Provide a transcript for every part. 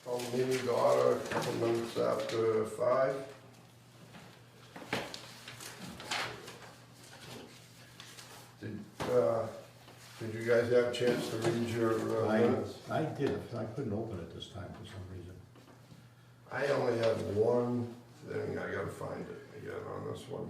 Call the meeting to order, a couple minutes after 5. Did you guys have a chance to read your minutes? I did, I couldn't open it this time for some reason. I only have one thing, I gotta find it again on this one.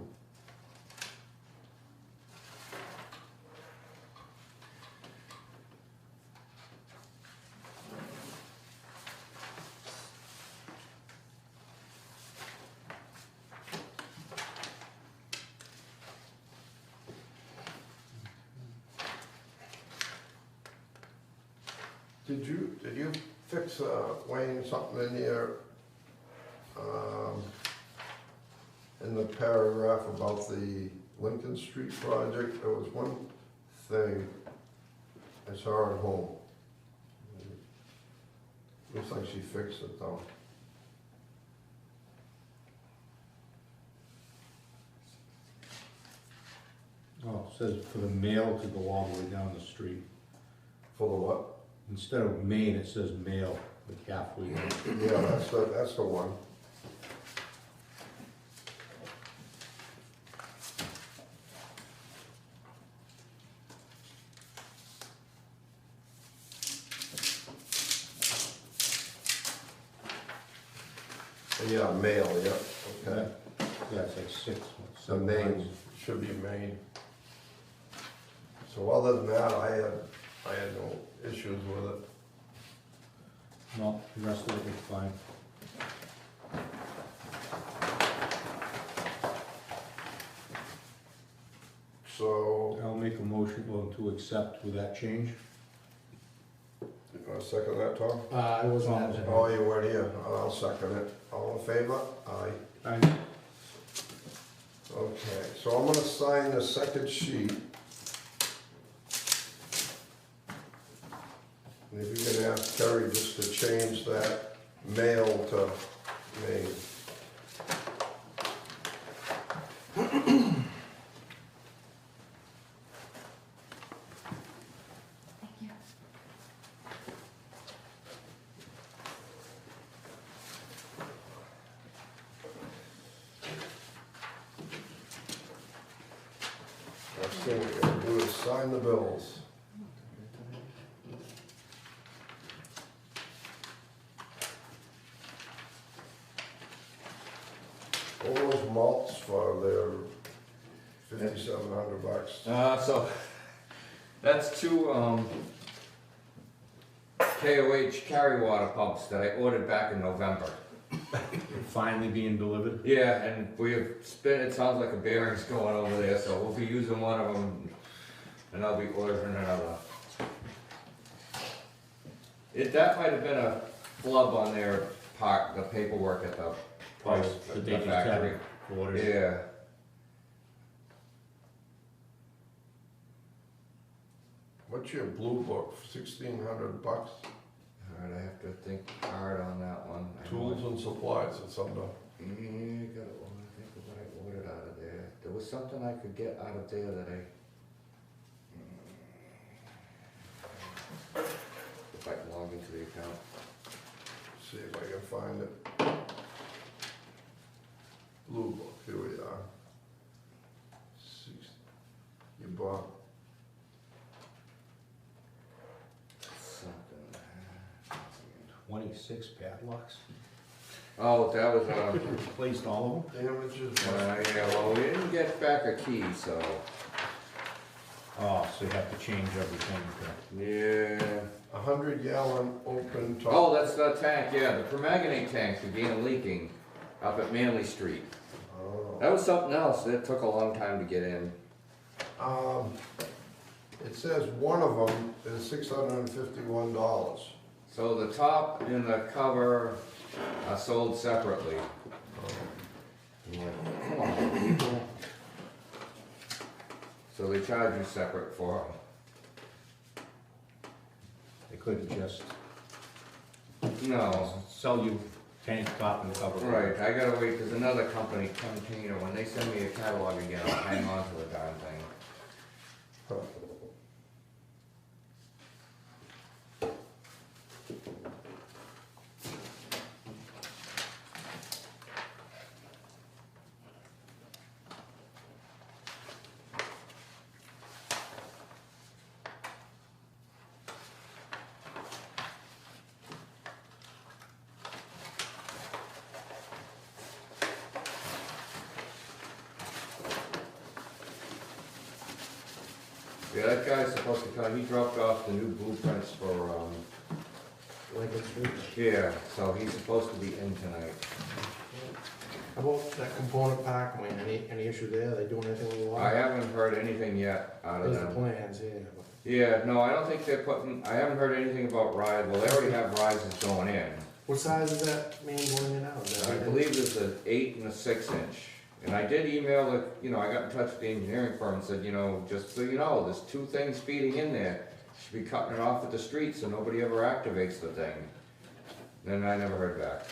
Did you fix, Wayne, something in here, in the paragraph about the Lincoln Street project? There was one thing I saw at home. Looks like she fixed it though. Oh, it says for the mail to go all the way down the street. For the what? Instead of main, it says mail, with halfway down. Yeah, that's the one. Yeah, mail, yeah, okay. Yeah, it's like 6. The main, should be main. So other than that, I had no issues with it. No, the rest of it was fine. So, I'll make a motion to accept with that change. you want to second that, Tom? I wasn't at it. Oh, you weren't here, I'll second it. All in favor? Aye. Aye. Okay, so I'm gonna sign the second sheet. And if you can ask Terry just to change that mail to main. Next thing we're gonna do is sign the bills. All those malts for their $5,700. So, that's two, KOH carry water pumps that I ordered back in November. Finally being delivered. Yeah, and we have spent, it sounds like a bearing's going over there, so we'll be using one of them, and I'll be ordering another. That might have been a flub on their part, the paperwork at the price, That the they just factory. had ordered. Yeah. What's your blue book, $1,600? Alright, I have to think hard on that one. I know Tools and supplies, it's under. Yeah, got it. I think of what I ordered out of there. There was something I could get out of there that if I can log into the account. See if I can find it. Blue book, here we are. You bought, Something. 26 padlocks. Oh, that was, Replaced all of them. damages, yeah, well, we didn't get back a key, so, Oh, so you have to change everything. yeah. 100-gallon open top. Oh, that's the tank, yeah, the permanganate tanks began leaking up at Manley Street. Oh. That was something else, that took a long time to get in. It says one of them is $651. So the top and the cover are sold separately. I'm like, come on, people. So they charge you separate for them. They couldn't just No, sell you tank top and cover. right, I gotta wait, there's another company, Container, when they send me a catalog again, I'll hang on to the darn thing. Huh. Yeah, that guy's supposed to come, he dropped off the new blueprints for, Lincoln Street. yeah, so he's supposed to be in tonight. How about that component pack, Wayne, any issue there? They doing anything with the I water? haven't heard anything yet out of There's the them. plans, yeah. Yeah, no, I don't think they're putting, I haven't heard anything about rise, well, they already have rises going in. What size is that main going in now? Is that I right? believe it's an 8 and a 6 inch. And I did email the, you know, I got in touch with the engineering firm and said, you know, just so you know, there's 2 things feeding in there. Should be cutting it off at the street so nobody ever activates the thing. And I never heard back.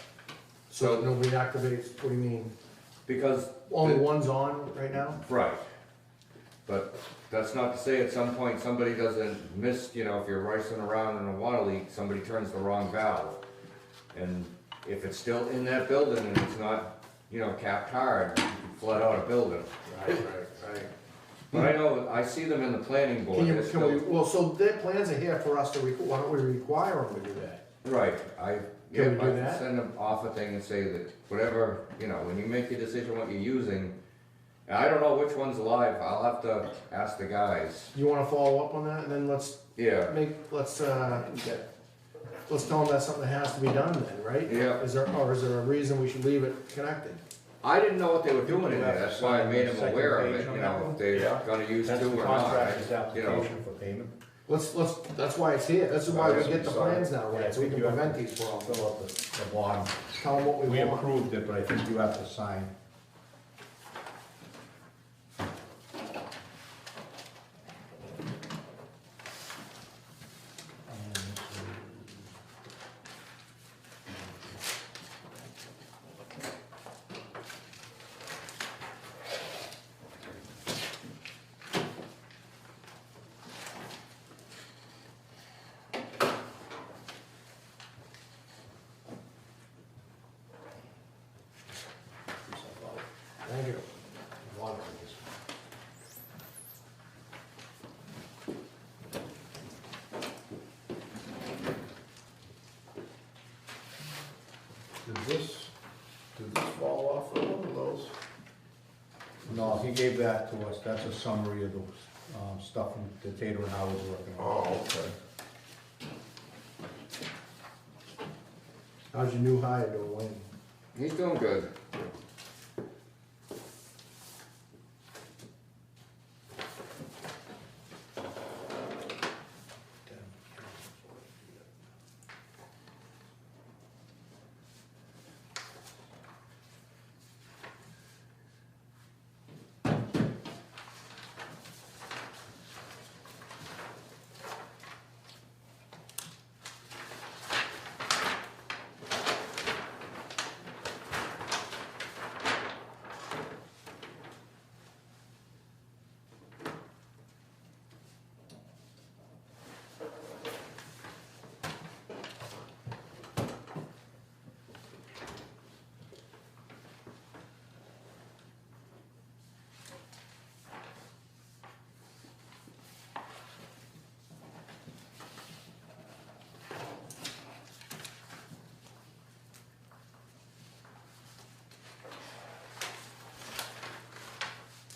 So nobody activates, what do you mean? Because. Only one's on right now? Right. But that's not to say at some point somebody doesn't miss, you know, if you're racing around in a water leak, somebody turns the wrong valve. And if it's still in that building and it's not, you know, capped hard, you can flood out a building. Right. But I know, I see them in the planning board. Can you, They're can we, still- well, so their plans are here for us to, why don't we require them to do that? Right, Can we I do can that? send them off a thing and say that whatever, you know, when you make your decision what you're using, and I don't know which one's live, I'll have to ask the guys. You wanna follow up on that, and then let's Yeah, let's tell them that's something that has to be done then, right? Yeah. Is there a reason we should leave it connected? I didn't know what they were doing in there, that's why I made them Second aware of page it, on you that know, one? if they're Yeah. gonna use That's 2 the or not, contractor's you know. application for payment. That's why it's here, this is why we get the plans now, Yeah, right, so we can you have prevent to these problems. Fill out the bottom. Tell them what we We want. approved it, but I think you have to sign. Thank you. Did this fall off of one of those? No, he gave that to us, that's a summary of the, stuff that Tater and I was working on. Oh, okay. How's your new hire doing, Wayne? He's doing good.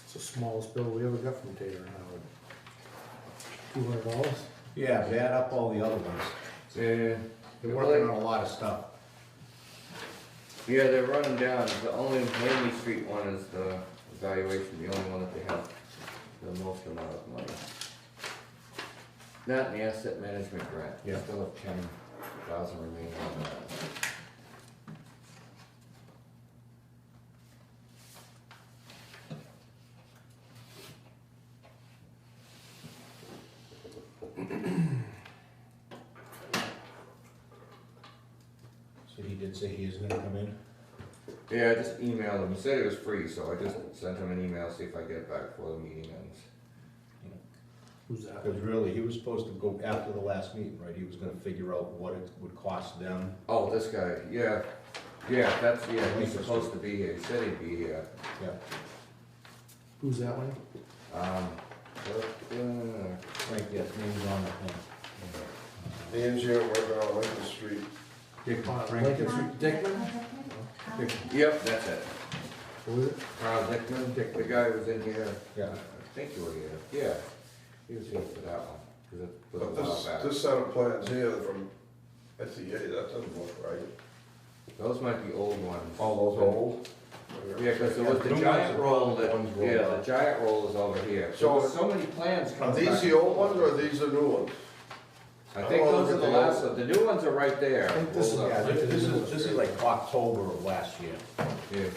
It's the smallest bill we ever got from Tater and Howard. $200? Yeah, but add up all the other ones. Yeah. They're working on a lot of stuff. Yeah, they're running down, the only Langley Street one is the evaluation, the only one that they have the most amount of money. That and the asset management grant, we Yeah. still have 10,000 remaining on that. So he did say he is gonna come in? Yeah, I just emailed him, he said it was free, so I just sent him an email, see if I get it back before the meeting ends. Who's that? Because really, he was supposed to go after the last meeting, right? He was gonna figure out what it would cost them. Oh, this guy, yeah, he's supposed to be here, he said he'd be here. Yeah. Who's that one? Right, yes, name's on the thing. The engineer working on Lincoln Street. Dick, Frank, Lincoln Street, Dickman? Yep, that's it. Who is it? Carl Dickman, the guy who was in here, yeah. I think you were here, yeah. He was here for that one, cause it was a But while back. this set of plans here from Mtg, that doesn't look right. Those might be old ones. All those old? Yeah, cause there was the New ones giant are roll probably that, ones rolled yeah, up. the giant roll is over here. So- So there's so many plans Are coming back. these the old ones or are these the new ones? I think Oh, those look are at the the last, old- the new ones are right there. I think this is- rolled Yeah, up. this is like October of last year. Yeah.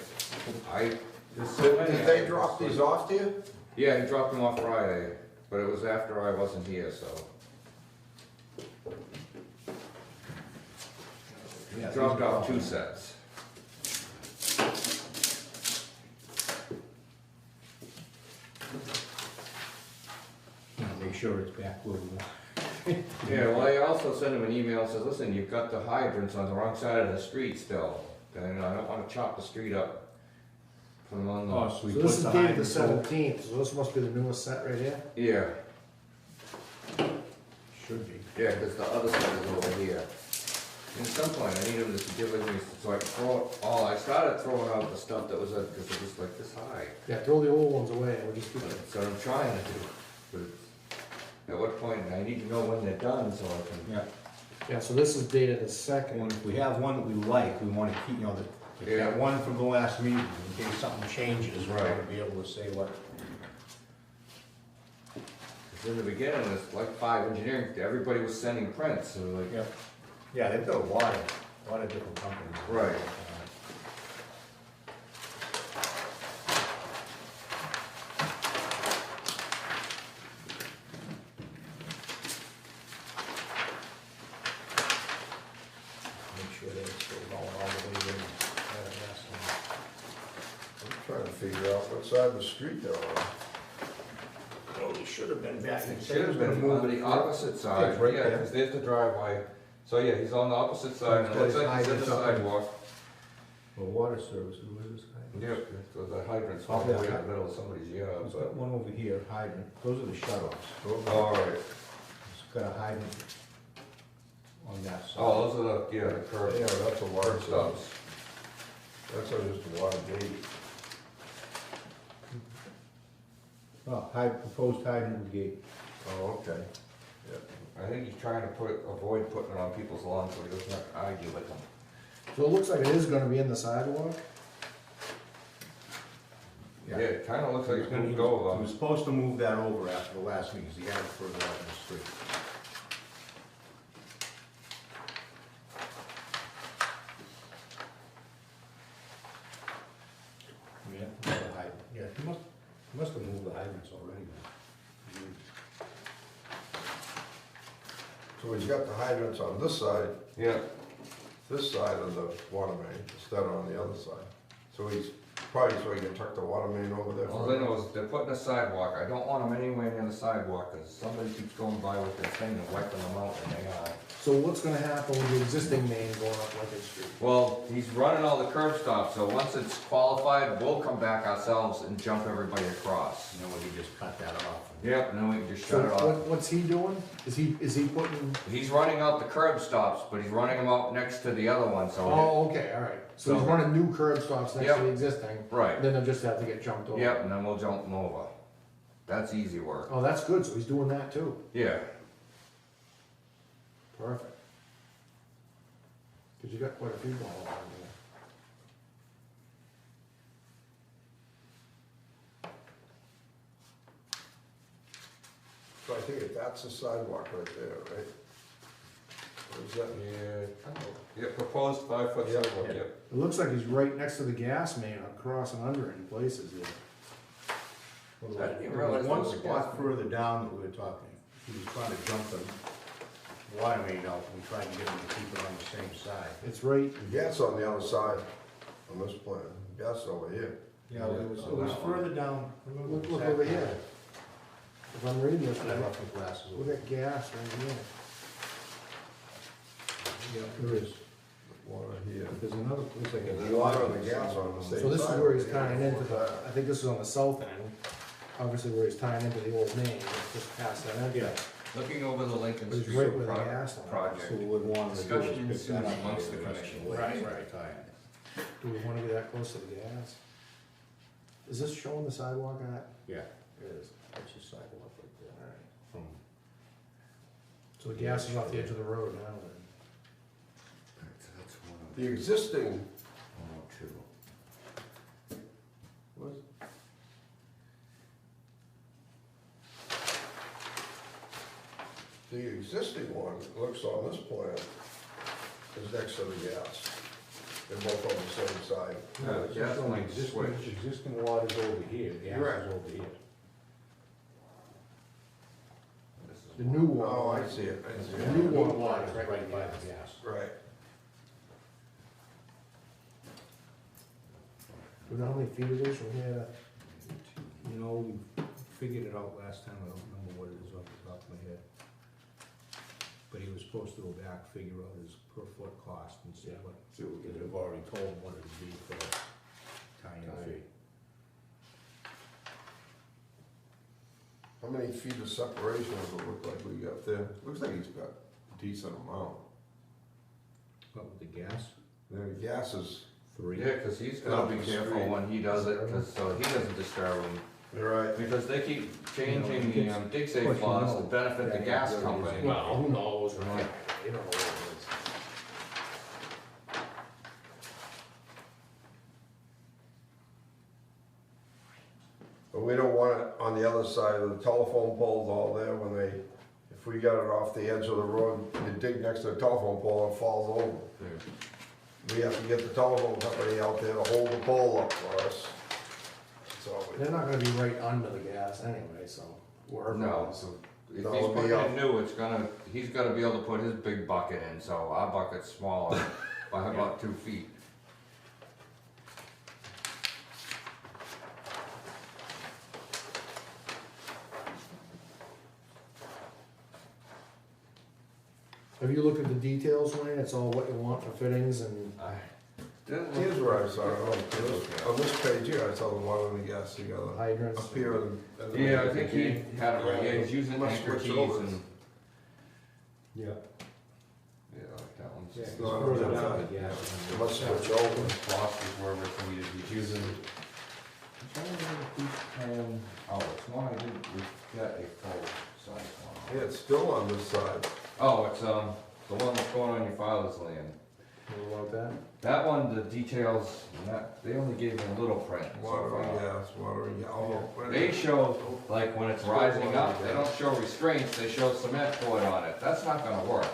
There's so many. Did they drop these off to you? Yeah, he dropped them off Friday, but it was after I wasn't here, so. He Yeah, dropped these are off all- 2 sets. Make sure it's back where we want. Yeah, well, I also sent him an email, says, listen, you've got the hydrants on the wrong side of the street still. And I don't wanna chop the street up. Put them on Oh, the, so we So put this is the dated the hydrants over. 17th, so this must be the newest set right here? yeah, Should be. yeah, cause the other side is over here. And at some point, I need him to give it to me so I can throw it all, I started throwing out the stuff that was, cause it was like this high. Yeah, throw the old ones away and we'll just keep it. That's what I'm trying to do, but it's- at what point, I need to know when they're done so I can. Yeah, Yeah, so this is dated the 2nd. and if we have one that we like, we wanna keep, you know, that one from the last meeting, in case something changes, we wanna Right. be able to say what. 'Cause in the beginning, it's like 5 engineering, everybody was sending prints, so like. Yeah. Yeah, they've got a lot of different companies. Right. Make sure that it's still going all the way in. I'm trying to figure out what side of the street they're on. Oh, they should have been back. It should have been on the opposite side, it's right yeah, there. because there's the driveway. So yeah, he's on the opposite side, and it looks like he's in the sidewalk. Well, water services, where's this guy? Yep, so the hydrant's Oh, right there in yeah. the middle of somebody's yard, He's but. got one over here, hydrant, those are the shut-offs. All right. He's got a hydrant on that side. Oh, those are the, yeah, the curb, Yeah, that's a water curb stop. stops. That's just a water gate. Oh, proposed hydrant gate. Oh, okay. I think he's trying to avoid putting it on people's lawns so he doesn't have to argue with them. So it looks like it is gonna be in the sidewalk? Yeah, it kinda looks like it's gonna He go was over. supposed to move that over after the last meeting, because he had it further out in the street. Yeah, the hydrant. Yeah, he must have moved the hydrants already. then. So he's got the hydrants on this side of the water main, instead of on the other side. So he's probably so he can tuck the water main over there. All I know is they're putting a sidewalk, I don't want them anywhere near the sidewalk, cause somebody keeps going by with their thing and wiping them out, and they are. So what's gonna happen with the existing main going up Lincoln Street? Well, he's running all the curb stops, so once it's qualified, we'll come back ourselves and jump everybody across. You know, when he just cut that off. Yep, and then we can just So shut it off. what's he doing? Is he putting, He's running out the curb stops, but he's running them out next to the other one, so. oh, okay, all right. So he's So- running new curb stops next to Yep. the existing, Right, then they'll just have to get jumped over. yep, and then we'll jump them over. That's easy work. Oh, that's good, so he's doing that too. Yeah, Perfect. Cause you got quite a few going on there. So I think that's the sidewalk right there, right? Or is that? yeah, proposed 5-foot Yeah. sidewalk, Yeah. yep. It looks like he's right next to the gas main, across and under in places there. I didn't even There realize was one that was a spot gas- further down that we were talking, he was trying to jump the water main out, and we tried to get him to keep it on the same side. It's right, The gas on the other side on this plan, gas over here. Yeah, it was further down. look over here. If I'm reading this I right, left my glasses look over. at gas right here. Yeah, there is. Water here. There's another place like There's a water and the gas on the same side. So this is where he's over here. tying into the, I think this is on the south end, obviously where he's tying into the old main, it's just past that end. Yeah. Looking over the Lincoln But he's Street right where the pro- gas line is. project. So what we wanted to do is Discussion pick that ensued up amongst and the get rest of commission. the way Right, to right. tie it. Do we wanna get that close to the gas? Is this showing the sidewalk on it? Yeah, It is. that's the sidewalk right there. Alright. So the gas is off the edge of the road now then. That's one The existing, oh two. what? The existing one, it looks on this plan, is next to the gas. They're both on the same side. No, the gas Existing- line's switched. Existing water's over here, gas Right. is over here. This is The new one. Oh, I see it, I see The it. new one Water lies is right right by by the the gas. Right. Do you know how many feet it is from here You know, we figured it out last time, I don't remember what it is off the top of my head. But he was supposed to go back, figure out his per foot cost and see what, See what we because can we've do. already told him what it'd be for the tie-in fee. How many feet of separation does it look like we got there? Looks like he's got a decent amount. What with the gas? The gas is, 3. Yeah, cause he's gotta be careful when he does it, cause, so he doesn't disturb them. you're right. Because they keep changing You the know, dig of safe course you laws to know benefit the that gas really company. isn't- Well, who knows, right? Right. You don't know what it is. But we don't want it on the other side of the telephone poles all there when they, if we got it off the edge of the road, you dig next to the telephone pole and it falls over. Yeah. We have to get the telephone company out there to hold the pole up for us. So, They're not gonna be right under the gas anyway, so wherever. No, it is. so if No, he's it'll be putting up. it new, he's gotta be able to put his big bucket in, so our bucket's smaller by about 2 feet. Have you looked at the details, Wayne? It's all what you want for fittings and, I didn't here's look- where I saw it, on this page here, I saw the water and the gas together. hydrants. Up here and. Yeah, I think he had it right, yeah, he's using Must anchor switch keys over. and, Yeah. yeah, like that one's. Yeah, just- just not further on down that. the gas. It must switch over. Lost is wherever it's needed, he's using. I'm trying to remember who's, oh, it's one I didn't, we got a full size one. Yeah, it's still on this side. Oh, it's, the one that's going on your father's land. You want that? That one, the details, they only gave me a little print so Water and far. gas, water and gas. Oh, wait. They show, like, when it's rising up, they don't show restraints, they show cement poured on it. That's not gonna work.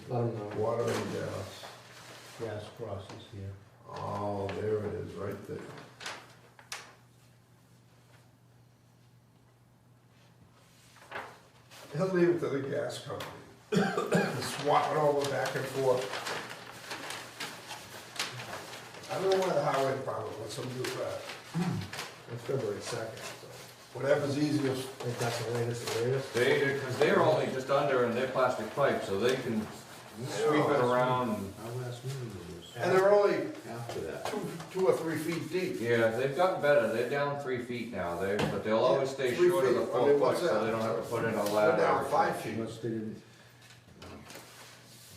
Let them know. Water and gas. Gas crosses here. Oh, there it is, right there. He'll leave it to the gas company. Swap it over back and forth. I don't know why the highway department lets them do that. It's February 2nd, so. Whatever's easiest. I think that's the latest. Because they're only just under and they're plastic pipe, so they can sweep it around. Our last meeting was And they're only after that. two or 3 feet deep. Yeah, they've gotten better. They're down 3 feet now. But they'll always stay 3 short of the feet. I 4 mean, foot, what's so that? they don't have to put in a They're ladder. down 5 feet. Unless they didn't, I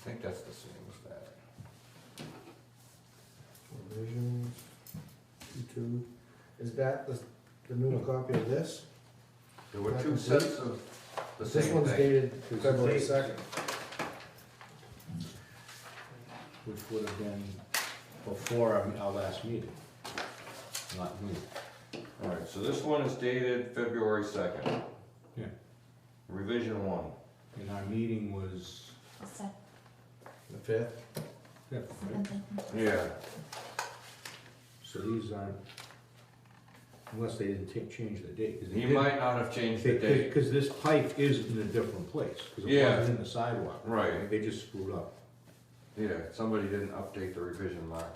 think that's the same as that. Revisions, 2. Is that the new copy of this? There were Not 2 complete? sets of the This same one's thing. dated It's February dated. 2nd. which would have been before our last meeting, not new. Alright, so this one is dated February 2nd. Yeah. Revision 1. And our meeting was, The 5th? yeah, Yeah. so these aren't, unless they didn't change the date. 'cause they He did- might not have changed the date. Because this pipe is in a different place, because it Yeah. wasn't in the sidewalk. Right. They just screwed up. Yeah, somebody didn't update the revision mark.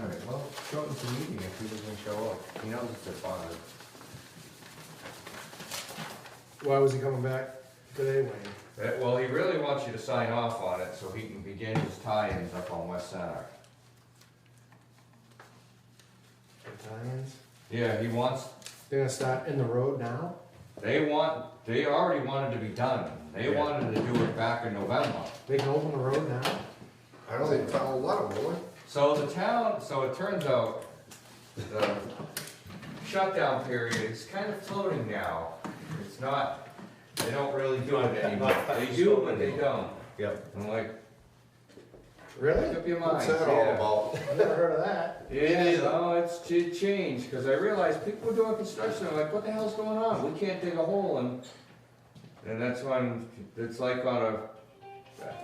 Alright, well, show him the meeting if he doesn't show up. He knows it's at 5. Why was he coming back today, Wayne? Well, he really wants you to sign off on it so he can begin his tie-ins up on West Center. The tie-ins? Yeah, he wants, They're gonna start in the road now? they already wanted to be done. They Yeah. wanted to do it back in November. They can open the road now? I don't think town will let them, will they? So the town, so it turns out, the shutdown period, it's kind of floating now. It's not, they don't really do it anymore. They do, but they don't. Yep. I'm like, Really? make up your mind. What's that all Yeah. about? I've never heard of that. Yeah, no, it's changed, because I realized people were doing construction, I'm like, what the hell's going on? We can't dig a hole, and that's when, it's like on a,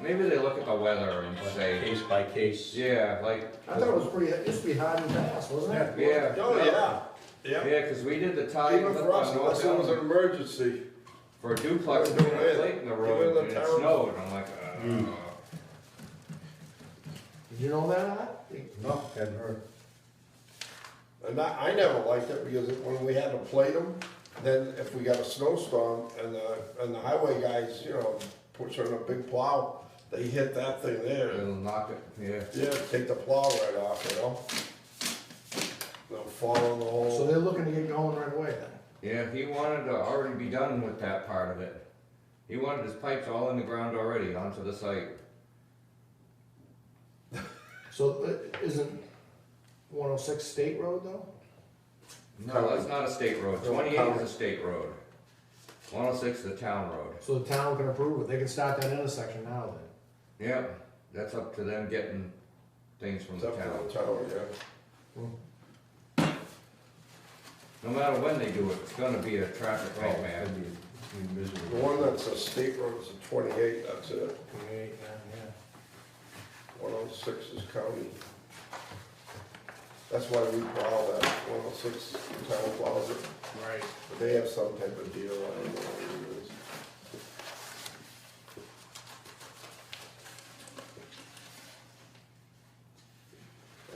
maybe they look at the weather and say, Case by case. yeah, like, I thought it was pretty, it used to be hard and fast, wasn't it? yeah. Oh, yeah. Yeah, because we did the tie Even up for us, on unless it was North an emergency. for a duplex, we Even had a plate in the road, the and it town- snowed, I'm like, Did you know that? No, hadn't heard. And I never liked it because when we had to plate them, then if we got a snowstorm and the highway guys, you know, pushing a big plow, they hit that thing there. it'll knock it, yeah. Yeah, take the plow right off, you know? They'll fall in the So hole. they're looking to get going right away then? Yeah, he wanted to already be done with that part of it. He wanted his pipes all in the ground already onto the site. So isn't 106 state road though? No, that's not a state road, No, 28 town. is a state road. 106 is the town road. So the town can approve it, they can start that intersection now then? Yep, that's up to them getting things from It's the up to town. the town, yeah. No matter when they do it, it's gonna be a traffic Oh, nightmare. it'd be The miserable. one that's a state road is a 28, that's it. 28, yeah. 106 is county. That's why we plow that, 106, the town plows it. Right. But they have some type of deal, I don't know what it is.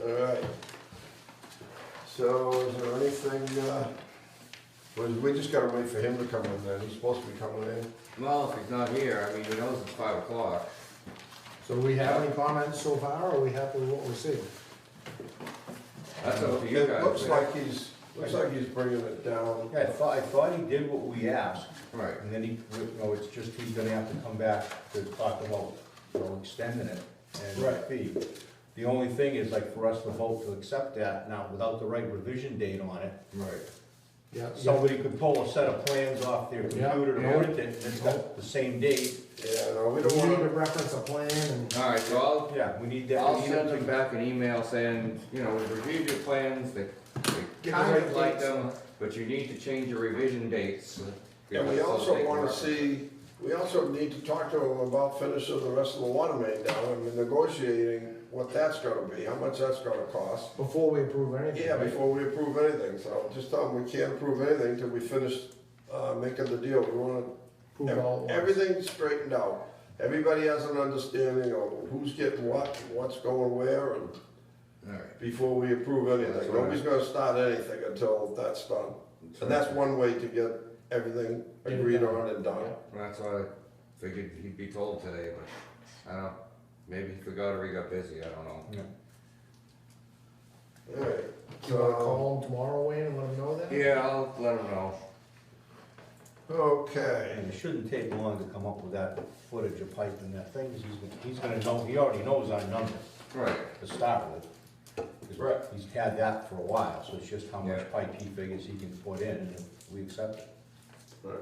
Alright. So is there anything, we just gotta wait for him to come in then, he's supposed to be coming in. Well, if he's not here, I mean, he knows it's 5 o'clock. So do we have any comments so far, or are we happy with what we see? That's up to you It guys. looks like he's bringing it down. Yeah, I thought he did what we asked, Right. and then he, you know, it's just he's gonna have to come back to talk about, you know, extending it and Right. fee. The only thing is like for us to vote to accept that now without the right revision date on it. Right. Yeah. Somebody could pull a set of plans off their Yeah. computer and note it, and it's got the same date. Yeah, no, we We don't need to wanna, reference a plan and, Alright, so Yeah, we need that. I'll we need send it to- them back an email saying, you know, we've reviewed your plans, they Get the kind right of like dates. them, but you need to change your revision dates. and we because also they wanna work. see, we also need to talk to him about finishing the rest of the water main down and negotiating what that's gonna be, how much that's gonna cost. before we approve anything. Yeah, right? before we approve anything, so just tell them we can't approve anything till we finish, making the deal. We wanna, Approve all at once. everything straightened out. Everybody has an understanding of who's getting what, what's going where, and Alright, before we approve That's anything. right. Nobody's gonna start anything until that's done. And that's one way to get everything Get it agreed done. on and done. that's why I figured he'd be told today, but I don't know, maybe he forgot or he got busy, I don't know. Yeah. Alright, Do you wanna so, call him tomorrow, Wayne, and let him know that? Yeah, I'll let him know. okay. And it shouldn't take long to come up with that footage of pipe and that thing, 'cause he's gonna know, he already knows our number Right, to start with. 'Cause Right. He's had that for a while, so it's just how Yeah. much pipe he figures he can put in, and we accept it. Right.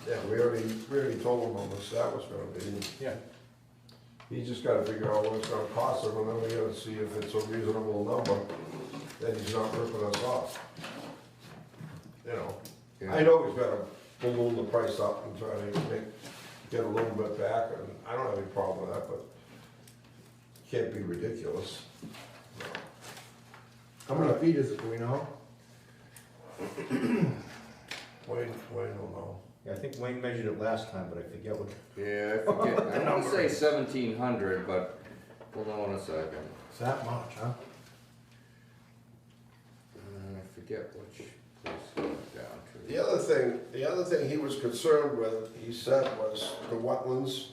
Yeah, we already told him how much that was gonna be. Yeah. He's just gotta figure out what it's gonna cost him, and then we gotta see if it's a reasonable number, that he's not ripping us off. You know, I yeah, know he's gotta balloon the price up and try to get a little bit back, and I don't have any problem with that, but can't be ridiculous. How many feet is it, do we know? Wayne will know. Yeah, I think Wayne measured it last time, but I forget what. yeah, I forget, I wanna say 1,700, but hold on a second. It's that much, huh? I forget which place it went down to. The other thing he was concerned with, he said, was the wetlands.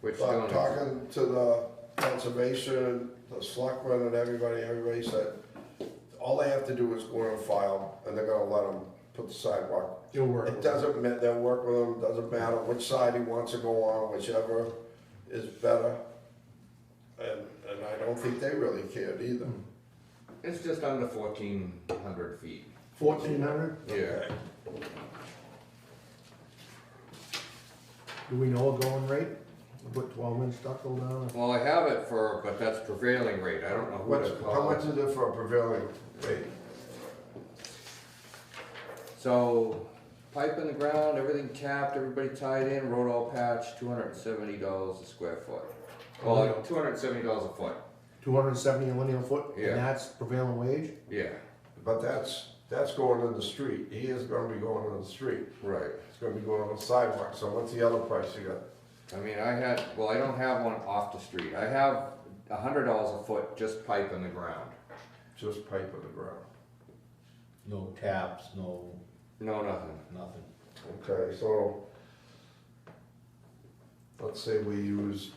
Which But don't, talking to the conservation, the selectmen and everybody said, all they have to do is go in and file, and they're gonna let them put the sidewalk. You'll work. It doesn't ma, they'll work with them, doesn't matter which side he wants to go on, whichever is better. And I don't think they really cared either. It's just under 1,400 feet. 1,400? Yeah. Do we know a going rate? Put 12-inch ductile down? Well, I have it for, but that's prevailing rate, I don't know what to How call much it. is it for a prevailing rate? So, pipe in the ground, everything tapped, everybody tied in, road all patched, $270 a square foot. Well, $270 a foot, 270 a linear foot? Yeah. And that's prevailing wage? yeah, But that's going in the street. He is gonna be going on the street. right. It's gonna be going on the sidewalk, so what's the other price you got? I mean, I don't have one off the street, I have $100 a foot just pipe in the ground. Just pipe in the ground. No taps, no, No, nothing. nothing. Okay, so, let's say we use,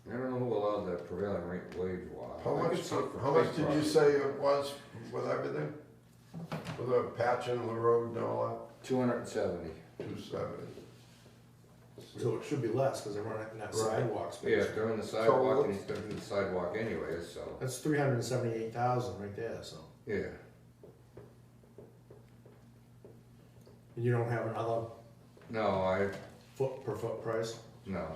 I don't know who allowed that prevailing rate wage law. how I much, could see it for how big much did you projects. say it was with everything? With the patching the road and all 270. that? 270. So it should be less, because they're running that Right. sidewalk Yeah, space. during the sidewalk, and he's gonna do the sidewalk anyways, so, That's 378,000 right there, so. yeah. And you don't have another No, foot per foot price? no,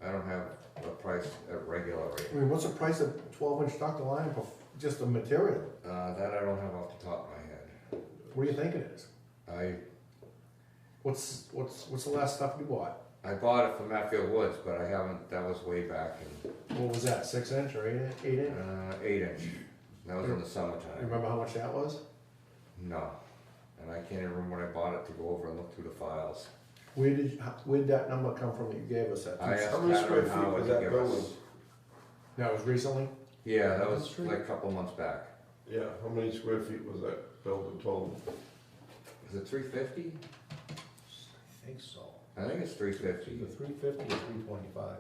I don't have a price at regular rate. I mean, what's the price of 12-inch ductile line for just the material? That I don't have off the top of my head. What do you think it is? What's the last stuff you bought? I bought it from Matfield Woods, but I haven't, that was way back What was that, 6-inch or 8-inch? in, 8 inch. That was in the You summertime. remember how much that was? No, and I can't even remember when I bought it to go over and look through the files. Where'd that number come from that you gave us? I asked How many square Patrick feet Howard was to that give building? us. That was recently? Yeah, that was That's true. like a couple months back. Yeah, how many square feet was that building total? Is it 350? I think so. I think it's 350. Either 350 or 325.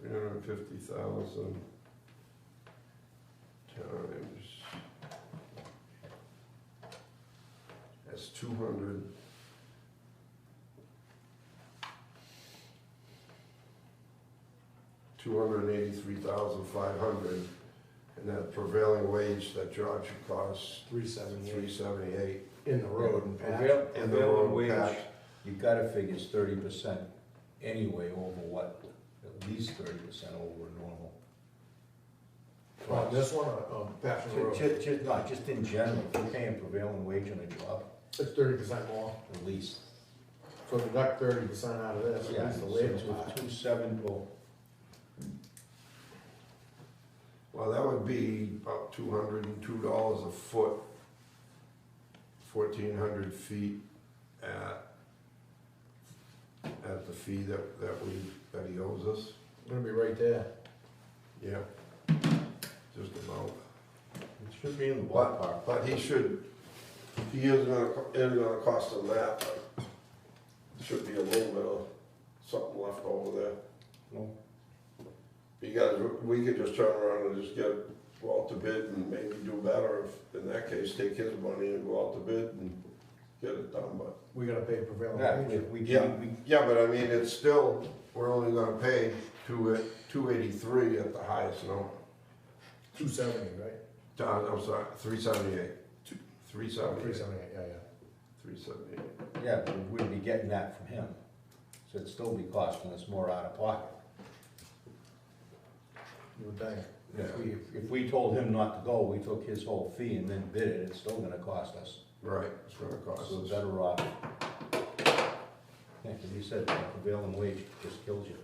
350,000 times. That's 200. $283,500, and that prevailing wage that job should cost 378 $378. in the road and patch. And the Prevailing road wage, patch. you gotta figure it's 30% anyway over what, at least 30% over normal. On this one, patch the road, Just in general, if you're paying prevailing wage on a job, it's 30% more. at least. So deduct 30% out of this, Yeah, at least the so labor it's part. 270, Well, that would be about $202 a foot, 1,400 feet at the fee that he owes us. Gonna be right there. Yeah, just about. it should be in the ballpark. But he is gonna cost him that, but should be a little bit of something left over there. No. You guys, we could just turn around and just get go out to bid and maybe do better if, in that case, take his money and go out to bid and get it done, but. We gotta pay prevailing Yeah, wage. we Yeah, can, yeah, but I mean, it's still, we're only gonna pay $283 at the highest number. 270, right? I'm sorry, $378. $378. 378, yeah. $378. yeah, we'd be getting that from him. So it'd still be costing us more out of pocket. You would think. If we told him not to go, we took his whole fee and then bid it, it's still gonna cost us. Right, it's gonna cost So us. better off. Yeah, 'cause he said prevailing wage just kills you.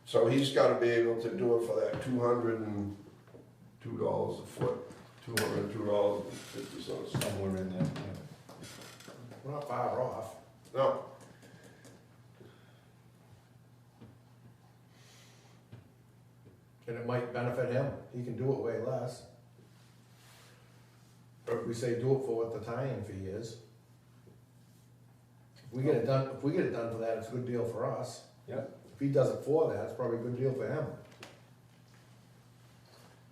So he's gotta be able to do it for that $202 a foot, $202.50. Somewhere in there, yeah. We're not far off. No, And it might benefit him. He can do it way less. Or if we say do it for what the tie-in fee is. If we get it done for that, it's a good deal for us. Yep. If he does it for that, it's probably a good deal for him.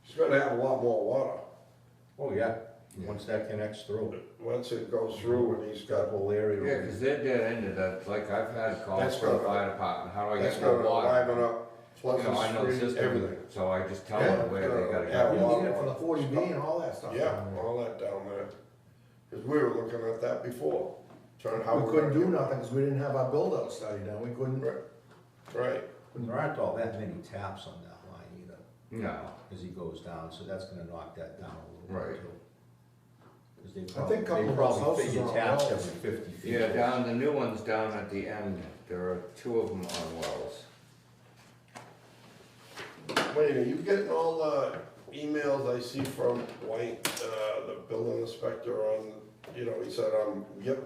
he's gonna have a lot more water. Oh, yeah. once that connects through, Once it goes through and he's that got, whole area. Yeah, cause they're dead ended, that's like, I've had calls That's from the gonna- fire department, how do I that's get more gonna water? liven up You know, I know the Pleasant Street, system, everything. so I just tell Yeah, them where they gotta yeah, go. well, You get it from the 40B and all that stuff. Yeah, all that down there. Cause we were looking at that before, trying how. We couldn't do nothing because we didn't have our build-out study done, we couldn't. Right, And there aren't all that many taps on that line either, No, as he goes down, so that's gonna knock that down a little Right. bit too. Cause they I think a probably, couple they of those probably houses figure are on taps wells. every 50 feet. yeah, down, the new ones down at the end, there are 2 of them on wells. Wayne, are you getting all the emails I see from White, the building inspector on, you know, he said, yep,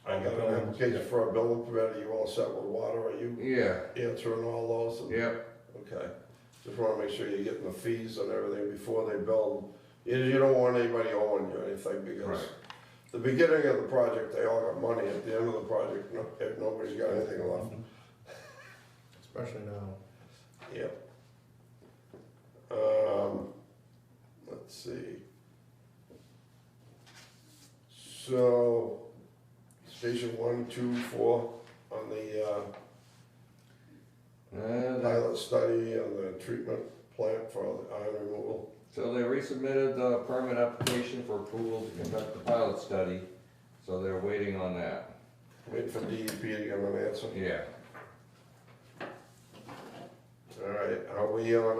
I got an application for a building permit, are you all set with water, are you Yeah, answering all those? And- yep, Okay, just wanna make sure you're getting the fees and everything before they build. You don't want anybody owing you anything, because Right. the beginning of the project, they all got money, at the end of the project, nobody's got anything left. Especially now. Yep. Let's see. So, station 1, 2, 4 on the, that pilot study and the treatment plant for the iron removal. So they resubmitted the permit application for approval to conduct the pilot study, so they're waiting on that. Wait for DEP to give an answer. Yeah. All right, are we on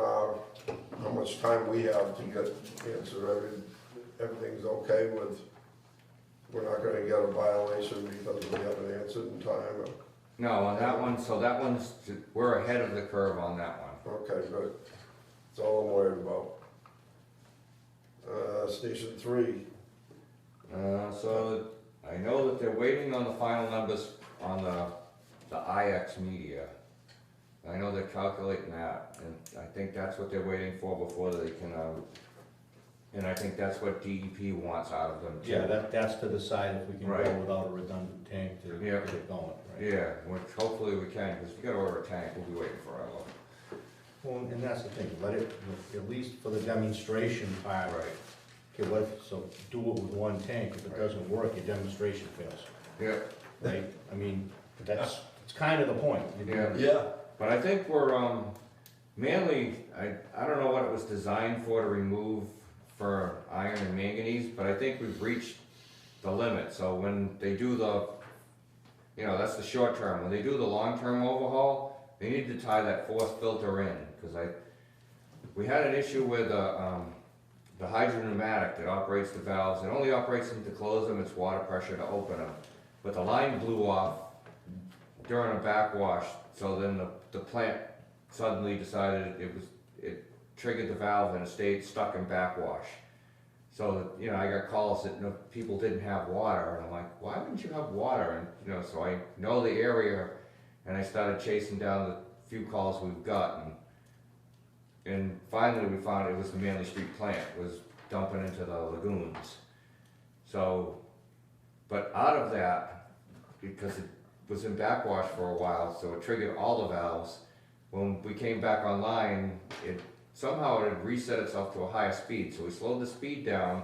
how much time we have to get answer, everything's okay with, we're not gonna get a violation because we haven't answered in time, or? No, on that one, so that one's, we're ahead of the curve on that one. Okay, good, that's all I'm worried about. Station 3, So I know that they're waiting on the final numbers on the IX media. I know they're calculating that, and I think that's what they're waiting for before they can, and I think that's what DEP wants out of them too. Yeah, that's to decide if we can Right. go without a redundant tank to Yeah. get it going, right? Yeah, which hopefully we can, because if you gotta order a tank, we'll be waiting forever. Well, and that's the thing, let it, at least for the demonstration part, Right. okay, what if, so do it with one tank, if it doesn't work, your demonstration fails, Yeah, right? I mean, it's kind of the point. You're doing- yeah, but I think we're, mainly, I don't know what it was designed for to remove for iron and manganese, but I think we've reached the limit, so when they do the, you know, that's the short term, when they do the long-term overhaul, they need to tie that fourth filter in, cause we had an issue with, the hydropneumatic that operates the valves, it only operates them to close them, it's water pressure to open them. But the line blew off during a backwash, so then the plant suddenly decided it triggered the valve and it stayed stuck in backwash. So, you know, I got calls that, you know, people didn't have water, and I'm like, why wouldn't you have water? And, you know, so I know the area, and I started chasing down the few calls we've gotten. And finally, we found it was the Manley Street plant, was dumping into the lagoons. So, but out of that, because it was in backwash for a while, so it triggered all the valves. When we came back online, somehow it had reset itself to a higher speed, so we slowed the speed down,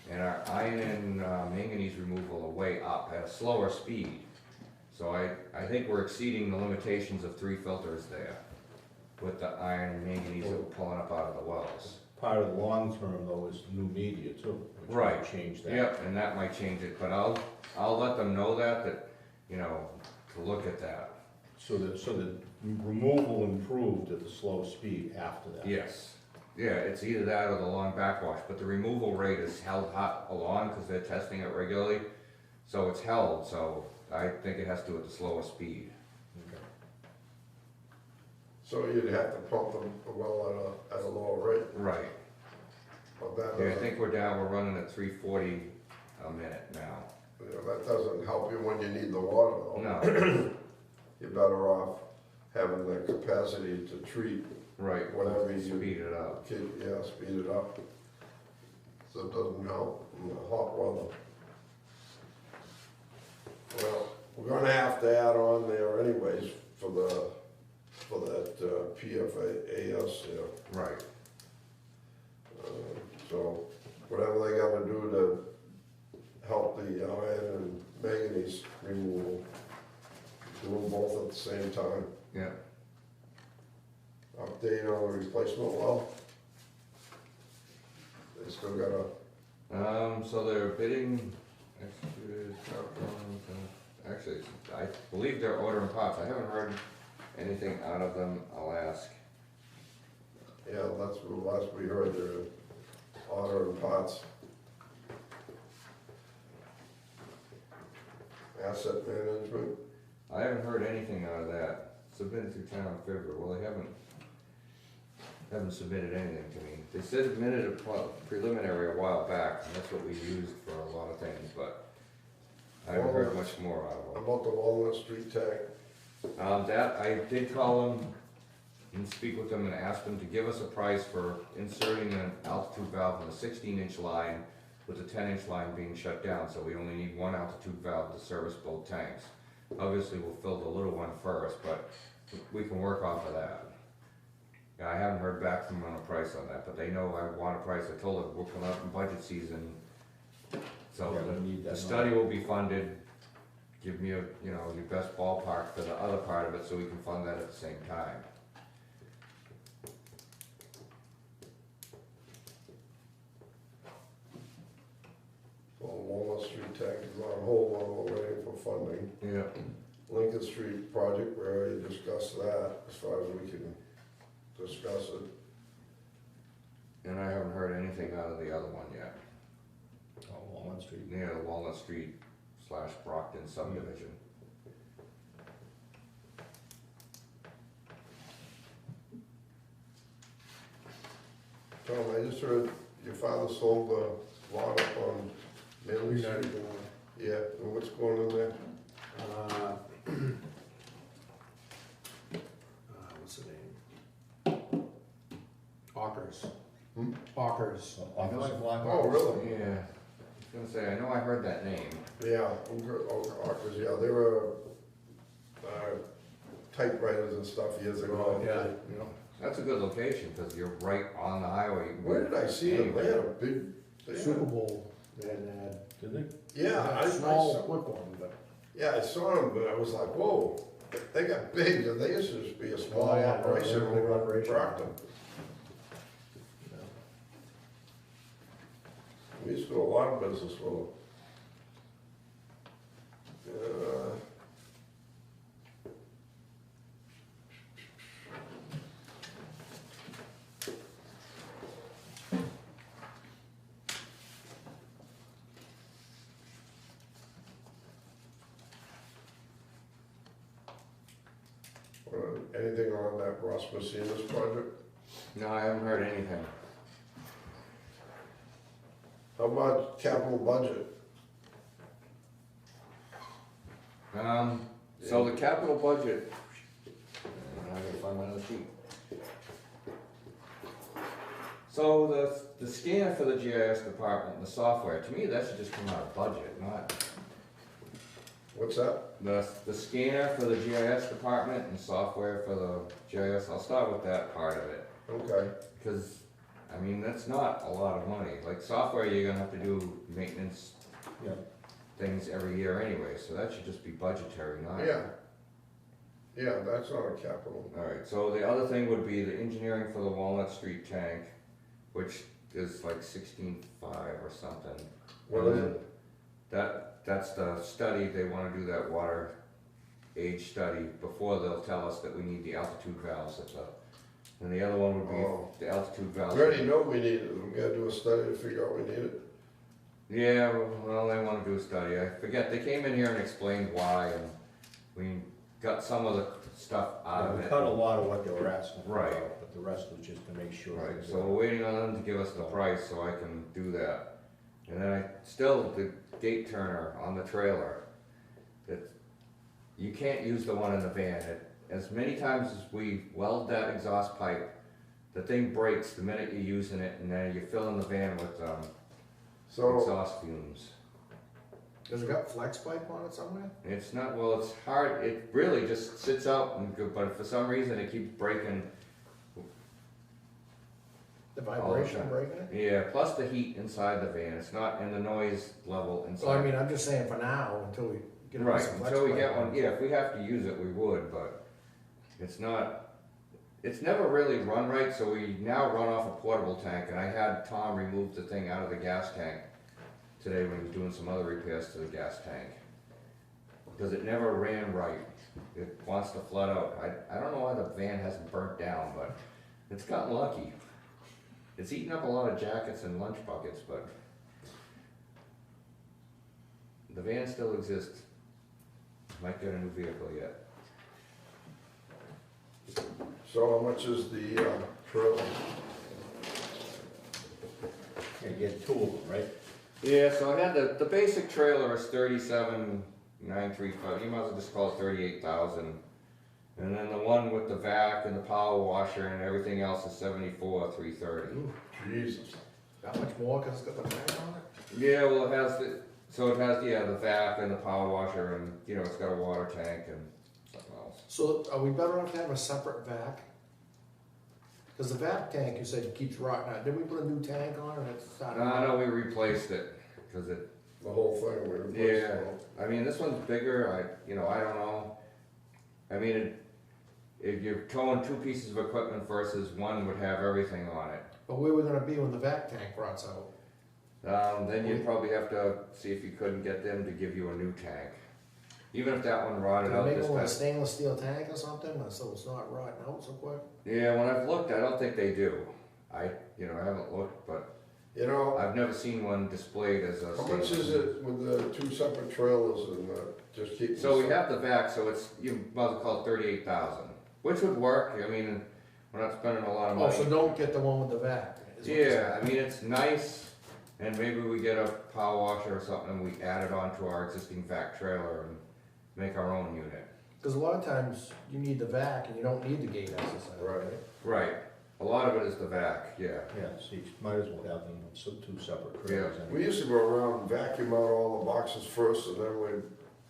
and our iron and manganese removal are way up at a slower speed. So I think we're exceeding the limitations of 3 filters there, with the iron and manganese that we're pulling up out of the wells. Part of the long term though is new media too, which Right. might change that. Yep, and that might change it, but I'll let them know that, you know, to look at that. So the removal improved at the slow speed after that. Yes, yeah, it's either that or the long backwash, but the removal rate is held hot along, because they're testing it regularly, so it's held, so I think it has to do with the slower speed. Okay. so you'd have to pump them well at a lower rate, Right, but that yeah, I doesn't, think we're running at 340 a minute now. you know, that doesn't help you when you need the water though. No, You're better off having the capacity to treat, right, Whatever you- speed it up. speed it up. So it doesn't help in the hot weather. Well, we're gonna have to add on there anyways for that PFAS there. Right, So whatever they gotta do waste removal. Do them both at the same time. Yeah, Update on the replacement well. They still gotta, so they're bidding, actually, I believe they're ordering pots, I haven't heard anything out of them, I'll ask. yeah, that's what last we heard, they're ordering pots. Asset management, I haven't heard anything out of that, submitted through town of February, well, they haven't submitted anything to me. They submitted a preliminary a while back, and that's what we used for a lot of things, but I haven't heard much more out of them. about the Walnut Street tank. That, I did call them and speak with them and ask them to give us a price for inserting an altitude valve in a 16-inch line with a 10-inch line being shut down, so we only need one altitude valve to service both tanks. Obviously, we'll fill the little one first, but we can work off of that. Yeah, I haven't heard back from them on a price on that, but they know I want a price. I told them we're coming up in budget season, so Yeah, we need the that study will be funded. Give me your best ballpark for the other part of it, so we can fund that at the same time. Well, Walnut Street tank is on hold while we're waiting for funding. Yeah. Lincoln Street project, we already discussed that, as far as we can discuss it. And I haven't heard anything out of the other one yet. Oh, Walnut Street. Near the Walnut Street / Brockton subdivision. Tom, I just heard your father sold the lot up on Manley United Street. Water. Yeah, and what's going on there? What's the name? Ockers. Hmm? Ockers. Oh, really? Yeah. I was gonna say, I know I heard that name. Yeah, Ockers, yeah, they were, typewriters and stuff years ago. Yeah. That's a good location, because you're right on the highway. Where did I see them? They had a big, they had- Super Bowl, they hadn't had. Did they? yeah, I Small, saw, quick one, but. yeah, I saw them, but I was like, whoa, they got big, and they used to just be a small Oh, yeah, operation they're a big over in operation. Brockton. We used to do a lot of business with them. Anything on that Ross Messina's project? No, I haven't heard anything. How about capital budget? So the capital budget, I gotta find my other sheet. So the scanner for the GIS department and the software, to me, that should just come out of budget, not, What's that? the scanner for the GIS department and software for the GIS, I'll start with that part of it. Okay, Because, I mean, that's not a lot of money. Like software, you're gonna have to do maintenance Yeah. things every year anyway, so that should just be budgetary, not. yeah. Yeah, that's not a capital. Alright, so the other thing would be the engineering for the Walnut Street tank, which is like 16.5 or something. What And is then it? That's the study, they wanna do that water age study before they'll tell us that we need the altitude valves at the, and the other one would Oh. be the altitude valves. We already know we need it, we gotta do a study to figure out we need it. Yeah, well, they wanna do a study, I forget, they came in here and explained why, and we got some of the stuff out Yeah, of we it. cut a lot of what they were asking for, Right. but the rest was just to make sure. Right, things so were- we're waiting on them to give us the price so I can do that. And then the gate turner on the trailer, you can't use the one in the van. As many times as we weld that exhaust pipe, the thing breaks the minute you're using it, and then you're filling the van with So, exhaust fumes. Does it got flex pipe on it somewhere? It's not, well, it's hard, it really just sits out, but for some reason it keeps breaking. The vibration time. breaking it? Yeah, plus the heat inside the van, it's not in the noise level inside. So I mean, I'm just saying for now, until we Get a Right, piece of flex until we pipe get on one, it. yeah, if we have to use it, we would, but it's not, it's never really run right, so we now run off a portable tank, and I had Tom remove the thing out of the gas tank today when he was doing some other repairs to the gas tank. Because it never ran right, it wants to flood out, I don't know why the van hasn't burnt down, but it's gotten lucky. It's eaten up a lot of jackets and lunch buckets, but the van still exists. Might get a new vehicle yet. So how much is the, trailer? You get two of them, right? Yeah, so I had the basic trailer is 37,935, you might as well just call it 38,000. And then the one with the vac and the power washer and everything else is 74,330. Jesus. That much more, cause it's got the tank on it? Yeah, well, it has the, so it has, yeah, the vac and the power washer and, you know, it's got a water tank and something else. So are we better off to have a separate vac? Cause the vac tank, you said keeps rotting out, did we put a new tank on it? It's starting to- No, we replaced it, cause it, The whole thing, we replaced yeah, it all. I mean, this one's bigger, I don't know. I mean, if you're towing two pieces of equipment versus one would have everything on it. But where we gonna be when the vac tank rots out? Then you'd probably have to see if you couldn't get them to give you a new tank. Even if that one rotted Can out we make this one with a time. stainless steel tank or something, so it's not rotting out so quick? Yeah, when I've looked, I don't think they do. I haven't looked, but You know, I've never seen one displayed as a how much stainless. is it with the two separate trailers and, just keep? So we have the vac, so it's, you might as well call it 38,000, which would work, I mean, we're not spending a lot of Oh, money. so don't get the one with the vac? is what you're Yeah, saying. I mean, it's nice, and maybe we get a power washer or something, and we add it onto our existing vac trailer and make our own unit. Cause a lot of times you need the vac and you don't need the gate exercise. Right. Right, a lot of it is the vac, yeah. Yeah, so you might as well have them, so two separate trailers. We anyway. used to go around and vacuum out all the boxes first, and then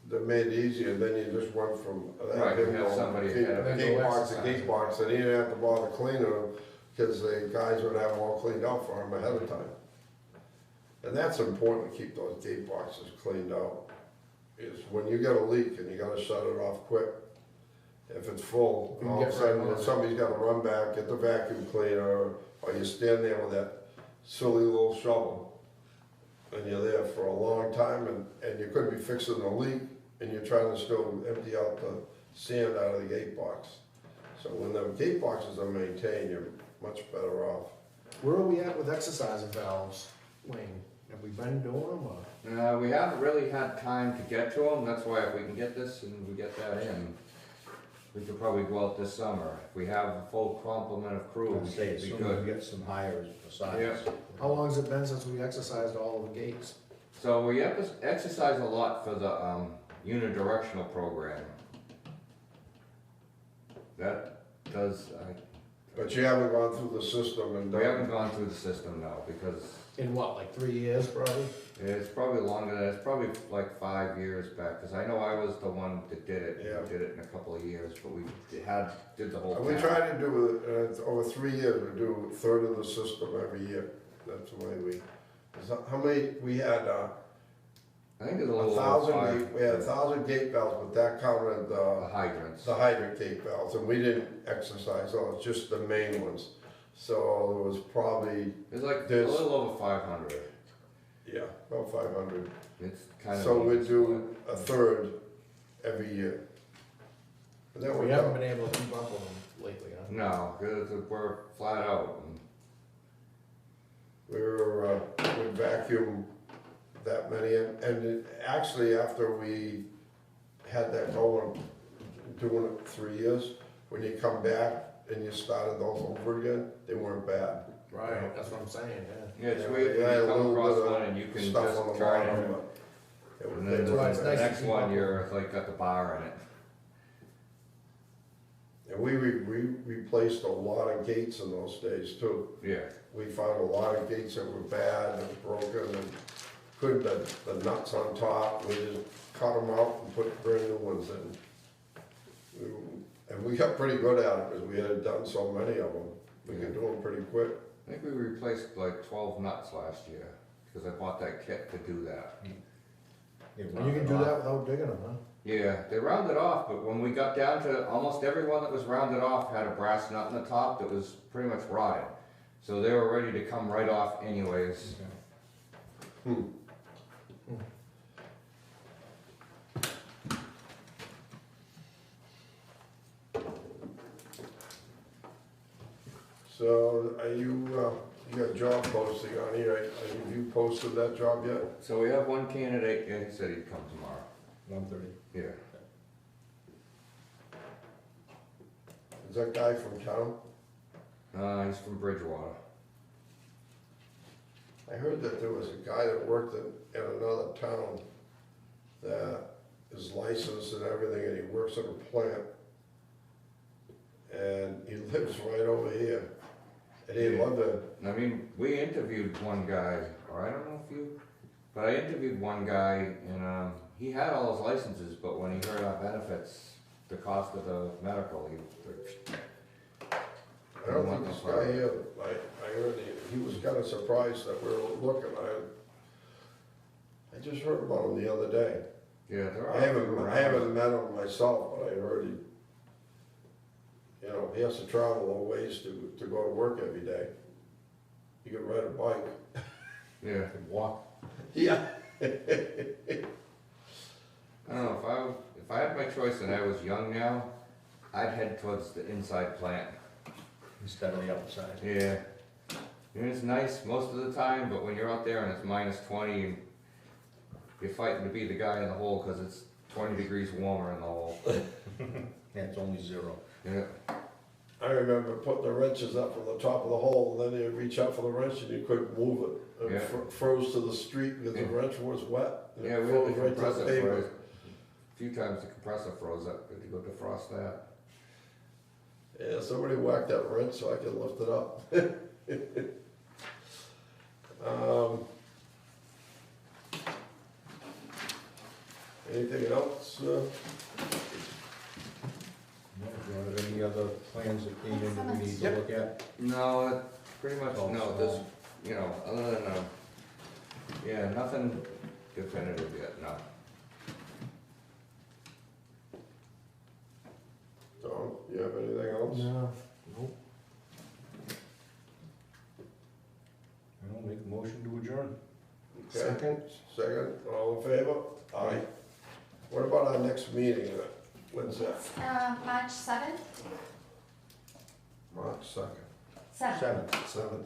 they made it easier, then you just went from. Right, you have somebody Gate ahead of it. gate box to Exercise. gate box, and you didn't have to bother cleaning them, because the guys would have them all cleaned out for them ahead of time. And that's important to keep those gate boxes cleaned out, is when you get a leak and you gotta shut it off quick. If it's full, You can all of a get right sudden, on it. somebody's gotta run back, get the vacuum cleaner, or you stand there with that silly little shovel. And you're there for a long time, and you could be fixing the leak, and you're trying to still empty out the sand out of the gate box. So when the gate boxes are maintained, you're much better off. Where are we at with exercising valves, Wayne? Have we been doing them or? We haven't really had time to get to them, that's why if we can get this and we get that in, we could probably go out this summer. If we have a full complement of I crew, would say, as it'd be soon as good. we get some hires besides. Yeah. How long has it been since we exercised all of the gates? So we exercise a lot for the unidirectional program. That does, But you haven't gone through the system and we haven't done, gone through the system now, because In what, like 3 years probably? it's probably longer than, it's probably like 5 years back, because I know I was the one that did it. Yeah. We did it in a couple of years, but we did the whole we town. try to do, over 3 years, we do a third of the system every year. That's the way we, how many, we had, I think it's a little over 1,000 5. gate, we had 1,000 gate valves, but that counted The hydrants. the hydrant gate valves, and we didn't exercise those, just the main ones. So there was probably, It's like a there's- little over 500. yeah, about 500. It's kind of. So we even do a third every year. And then We we haven't don't, been able to keep up with them lately, huh? split. No, 'cause we're flat out. we vacuum that many, and actually after we had that going, doing it 3 years, when you come back and you started those over again, they weren't bad. Right, that's what I'm saying, yeah. Yeah, it's Yeah, weird yeah, when a you come little across bit of one and you can Stuff on just the turn bottom, it. but it And was- then they Right, were it's the bad. nice to next keep one, up with. you're like got the bar in it. And we replaced a lot of gates in those days too. Yeah, We found a lot of gates that were bad and broken and couldn't, the nuts on top, we just cut them out and put brand new ones in. And we got pretty good at it because we had done so many of them. We could do them pretty quick. I think we replaced like 12 nuts last year, because I bought that kit to do that. They And round you can it do off. that without digging them, huh? Yeah, they rounded off, but when we got down to, almost everyone that was rounded off had a brass nut in the top that was pretty much rotted. So they were ready to come right off anyways. Okay. So are you, you got a job posting on here, have you posted that job yet? So we have one candidate, yeah, he said he'd come tomorrow. 1:30. Yeah. Is that guy from town? He's from Bridgewater. I heard that there was a guy that worked in another town that is licensed and everything, and he works at a plant. And he lives right over here, and he Yeah. loved it. I mean, we interviewed one guy, or I don't know if you, but I interviewed one guy and, he had all his licenses, but when he heard our benefits, the cost of the medical, I don't think this guy here, I heard he was kinda surprised that we were looking, I just heard about him the other day. yeah, there are. I haven't met him myself, but I heard he has to travel a ways to go to work every day. He could ride a bike. Yeah, Could walk. Yeah. I don't know, if I had my choice and I was young now, I'd head towards the inside plant. Instead of the outside. Yeah. And it's nice most of the time, but when you're out there and it's -20 and you're fighting to be the guy in the hole because it's 20 degrees warmer in the hole. Yeah, it's only 0. Yeah. I remember putting the wrenches up from the top of the hole, and then you reach out for the wrench and you couldn't move it. It Yeah. froze to the street because the Yeah. wrench was wet. It Yeah, we had froze the right to the compressor pavement. froze. A few times the compressor froze up, had to go defrost that. Yeah, somebody whacked that wrench so I could lift it up. Anything else? No, do you have any other plans that came in that we need to Yep. look at? No, it pretty much, Oh, no, so- this, other than, yeah, nothing definitive yet, no. Tom, you have anything else? No. Nope. I'll make a motion to adjourn. Okay. Second, all in favor? Aye. What about our next meeting? When's that? March 7th? March 2nd, 7th. 7th. 7th.